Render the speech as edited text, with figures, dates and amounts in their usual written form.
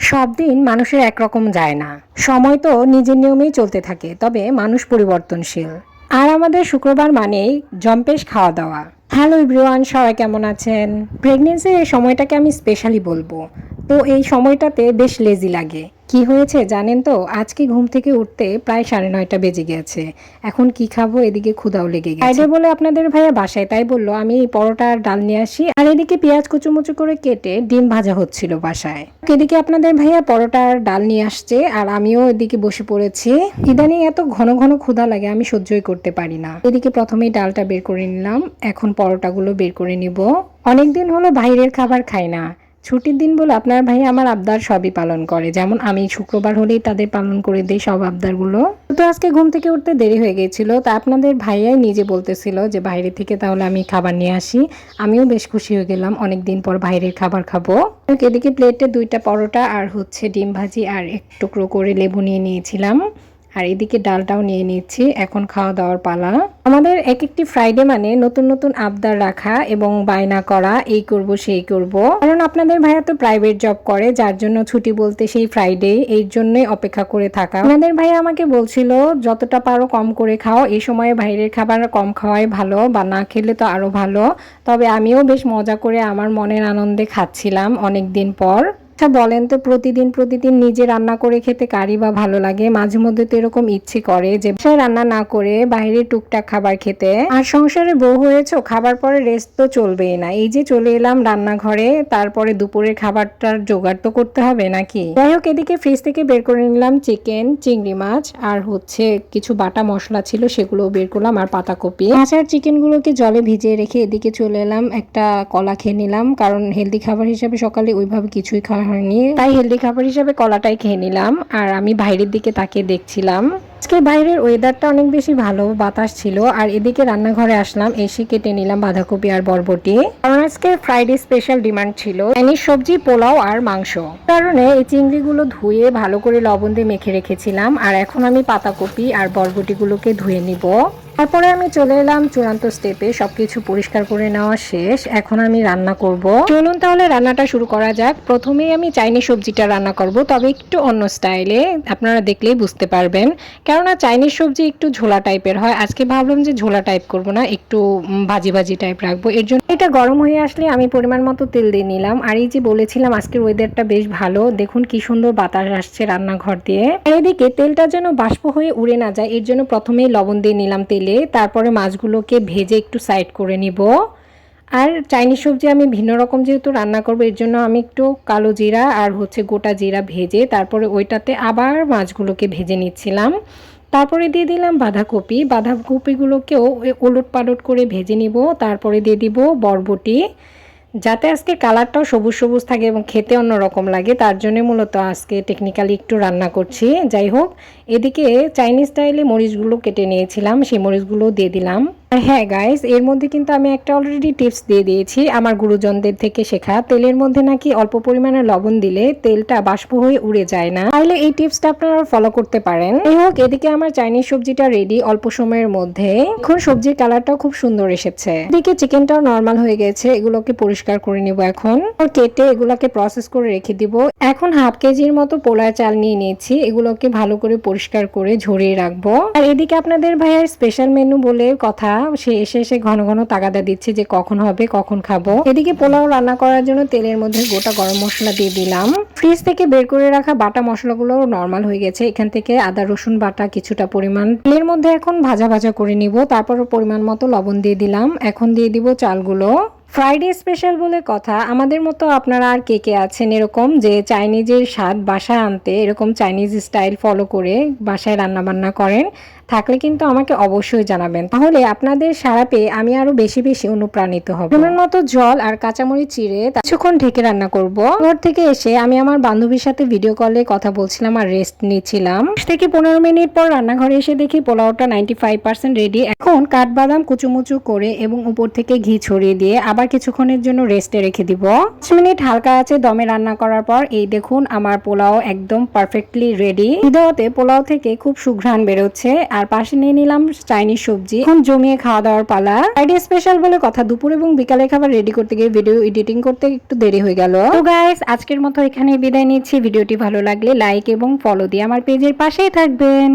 সব দিন মানুষের একরকম যায় না। সময় তো নিজের নিয়মেই চলতে থাকে, তবে মানুষ পরিবর্তনশীল। আর আমাদের শুক্রবার মানেই জম্পেশ খাওয়া দাওয়া। হ্যালো এভরিওয়ান, সবাই কেমন আছেন? প্রেগনেন্সির এই সময়টাকে আমি স্পেশালি বলবো। তো এই সময়টাতে বেশ লেজি লাগে। কি হয়েছে জানেন তো, আজকে ঘুম থেকে উঠতে প্রায় 9:30 বেজে গেছে। এখন কি খাবো, এদিকে ক্ষুধাও লেগে গেছে। ফ্রাইডে বলে আপনাদের ভাইয়া বাসায়, তাই বললো আমি পরোটা আর ডাল নিয়ে আসি। আর এদিকে পেঁয়াজ কুচুমুচু করে কেটে ডিম ভাজা হচ্ছিল বাসায়। এদিকে আপনাদের ভাইয়া পরোটা আর ডাল নিয়ে আসছে, আর আমিও এদিকে বসে পড়েছি। ইদানিং এত ঘন ঘন ক্ষুধা লাগে, আমি সহ্যই করতে পারি না। এদিকে প্রথমেই ডালটা বের করে নিলাম, এখন পরোটাগুলো বের করে নিব। অনেকদিন হলো বাইরের খাবার খাই না। ছুটির দিন বলে আপনার ভাই আমার আবদার সবই পালন করে, যেমন আমি শুক্রবার হলেই তাদের পালন করে দিই সব আবদারগুলো। তো আজকে ঘুম থেকে উঠতে দেরি হয়ে গিয়েছিল, তা আপনাদের ভাইয়াই নিজে বলতেছিল যে বাইরে থেকে তাহলে আমি খাবার নিয়ে আসি। আমিও বেশ খুশি হয়ে গেলাম, অনেকদিন পর বাইরের খাবার খাবো। এদিকে প্লেটে 2টা পরোটা আর ডিম ভাজি আর এক টুকরো করে লেবু নিয়ে নিয়েছিলাম। আর এদিকে ডালটাও নিয়ে নিচ্ছি, এখন খাওয়া দাওয়ার পালা। আমাদের এক একটি ফ্রাইডে মানে নতুন নতুন আবদার রাখা এবং বায়না করা, এই করব সেই করব। কারণ আপনাদের ভাইয়া তো প্রাইভেট জব করে, যার জন্য ছুটি বলতে সেই ফ্রাইডে, এই জন্যই অপেক্ষা করে থাকা। আপনাদের ভাইয়া আমাকে বলছিল যতটা পারো কম করে খাও, এই সময়ে বাইরের খাবার কম খাওয়াই ভালো, বা না খেলে তো আরো ভালো। তবে আমিও বেশ মজা করে আমার মনের আনন্দে খাচ্ছিলাম অনেক দিন পর। আচ্ছা বলেন তো, প্রতিদিন প্রতিদিন নিজে রান্না করে খেতে কারই বা ভালো লাগে? মাঝে মধ্যে তো এরকম ইচ্ছে করে যে বাসায় রান্না না করে বাইরে টুকটাক খাবার খেতে। আর সংসারে বউ হয়েছো, খাবার পরে রেস্ট তো চলবেই না। এই যে চলে এলাম রান্নাঘরে, তারপরে দুপুরের খাবারটার জোগাড় তো করতে হবে নাকি। যাই হোক, এদিকে ফ্রিজ থেকে বের করে নিলাম চিকেন, চিংড়ি মাছ আর কিছু বাটা মশলা ছিল, সেগুলো বের করলাম, আর পাতাকপি। মাছ আর চিকেনগুলোকে জলে ভিজিয়ে রেখে এদিকে চলে এলাম, একটা কলা খেয়ে নিলাম, কারণ হেলদি খাবার হিসেবে সকালে ওইভাবে কিছুই খাওয়া হয়নি, তাই হেলদি খাবার হিসেবে কলাটাই খেয়ে নিলাম। আর আমি বাইরের দিকে তাকিয়ে দেখছিলাম। আজকে বাইরের ওয়েদারটা অনেক বেশি ভালো, বাতাস ছিল। আর এদিকে রান্নাঘরে আসলাম, এসে কেটে নিলাম বাঁধাকপি আর বরবটি, কারণ আজকে ফ্রাইডে স্পেশাল ডিমান্ড ছিল চাইনিজ সবজি, পোলাও আর মাংস। কারণে এই চিংড়িগুলো ধুয়ে ভালো করে লবণ দিয়ে মেখে রেখেছিলাম। আর এখন আমি পাতাকপি আর বরবটিগুলোকে ধুয়ে নিব। তারপরে আমি চলে এলাম চূড়ান্ত স্টেপে, সবকিছু পরিষ্কার করে নেওয়া শেষ, এখন আমি রান্না করব। চলুন তাহলে রান্নাটা শুরু করা যাক। প্রথমেই আমি চাইনিজ সবজিটা রান্না করব, তবে একটু অন্য স্টাইলে, আপনারা দেখলেই বুঝতে পারবেন। কেননা চাইনিজ সবজি একটু ঝোলা টাইপের হয়, আজকে ভাবলাম যে ঝোলা টাইপ করব না, একটু ভাজি ভাজি টাইপ রাখবো। এর জন্য এটা গরম হয়ে আসলে আমি পরিমাণ মতো তেল দিয়ে নিলাম। আর এই যে বলেছিলাম আজকের ওয়েদারটা বেশ ভালো, দেখুন কি সুন্দর বাতাস আসছে রান্নাঘর দিয়ে। আর এদিকে তেলটা যেন বাষ্প হয়ে উড়ে না যায়, এর জন্য প্রথমেই লবণ দিয়ে নিলাম তেলে, তারপরে মাছগুলোকে ভেজে একটু সাইড করে নিব। আর চাইনিজ সবজি আমি ভিন্ন রকম যেহেতু রান্না করবো, এর জন্য আমি একটু কালো জিরা আর গোটা জিরা ভেজে তারপরে ওইটাতে আবার মাছগুলোকে ভেজে নিচ্ছিলাম। তারপরে দিয়ে দিলাম বাঁধাকপিগুলোকেও ওলট পালট করে ভেজে নিব। তারপরে দিয়ে দিব বরবটি, যাতে আজকে কালারটাও সবুজ সবুজ থাকে এবং খেতে অন্যরকম লাগে, তার জন্য মূলত আজকে টেকনিক্যালি একটু রান্না করছি। যাই হোক, এদিকে চাইনিজ স্টাইলে মরিচগুলো কেটে নিয়েছিলাম, সেই মরিচগুলো দিয়ে দিলাম। আর হ্যাঁ গাইস, এর মধ্যে কিন্তু আমি একটা অলরেডি টিপস দিয়ে দিয়েছি আমার গুরুজনদের থেকে শেখা। তেলের মধ্যে নাকি অল্প পরিমাণে লবণ দিলে তেলটা বাষ্প হয়ে উড়ে যায় না, তাইলে এই টিপসটা আপনারা ফলো করতে পারেন। যাই হোক, এদিকে আমার চাইনিজ সবজিটা রেডি অল্প সময়ের মধ্যে। এখন সবজির কালারটাও খুব সুন্দর এসেছে। এদিকে চিকেনটাও নরমাল হয়ে গেছে, এগুলোকে পরিষ্কার করে নিব এখন। কেটে এগুলোকে প্রসেস করে রেখে দিব। এখন হাফ কেজির মতো পোলার চাল নিয়ে নিয়েছি, এগুলোকে ভালো করে পরিষ্কার করে ঝরিয়ে রাখবো। আর এদিকে আপনাদের ভাইয়ের স্পেশাল মেনু বলে কথা, সে এসে ঘন ঘন তাগাদা দিচ্ছে যে কখন হবে, কখন খাবো। এদিকে পোলাও রান্না করার জন্য তেলের মধ্যে গোটা গরম মশলা দিয়ে দিলাম। ফ্রিজ থেকে বের করে রাখা বাটা মশলাগুলো নরমাল হয়ে গেছে, এখান থেকে আদা রসুন বাটা কিছুটা পরিমাণ তেলের মধ্যে এখন ভাজা ভাজা করে নিব। তারপর পরিমাণ মতো লবণ দিয়ে দিলাম। এখন দিয়ে দিব চালগুলো। ফ্রাইডে স্পেশাল বলে কথা, আমাদের মতো আপনারা আর কে কে আছেন এরকম যে চাইনিজের স্বাদ বাসায় আনতে এরকম চাইনিজ স্টাইল ফলো করে বাসায় রান্না বান্না করেন? থাকলে কিন্তু আমাকে অবশ্যই জানাবেন, তাহলে আপনাদের সাড়া পেয়ে আমি আরো বেশি বেশি অনুপ্রাণিত হব। পরিমাণ মতো জল আর কাঁচামরিচ চিড়ে কিছুক্ষণ ঢেকে রান্না করব। ঘর থেকে এসে আমি আমার বান্ধবীর সাথে ভিডিও কলে কথা বলছিলাম আর রেস্ট নিচ্ছিলাম। 10 থেকে 15 মিনিট পর রান্নাঘরে এসে দেখি পোলাওটা 95% রেডি। এখন কাঠবাদাম কুচুমুচু করে এবং উপর থেকে ঘি ছড়িয়ে দিয়ে আবার কিছুক্ষণের জন্য রেস্টে রেখে দিব। 5 মিনিট হালকা আছে দমে রান্না করার পর এই দেখুন আমার পোলাও একদম পারফেক্টলি রেডি। ভিডিওতে পোলাও থেকে খুব সুঘ্রাণ বেরোচ্ছে। আর পাশে নিয়ে নিলাম চাইনিজ সবজি। এখন জমিয়ে খাওয়া দাওয়ার পালা। ফ্রাইডে স্পেশাল বলে কথা, দুপুর এবং বিকালে খাবার রেডি করতে গিয়ে ভিডিও এডিটিং করতে একটু দেরি হয়ে গেল। তো গাইস, আজকের মতো এখানেই বিদায় নিচ্ছি। ভিডিওটি ভালো লাগলে লাইক এবং ফলো দিয়ে আমার পেজের পাশেই থাকবেন।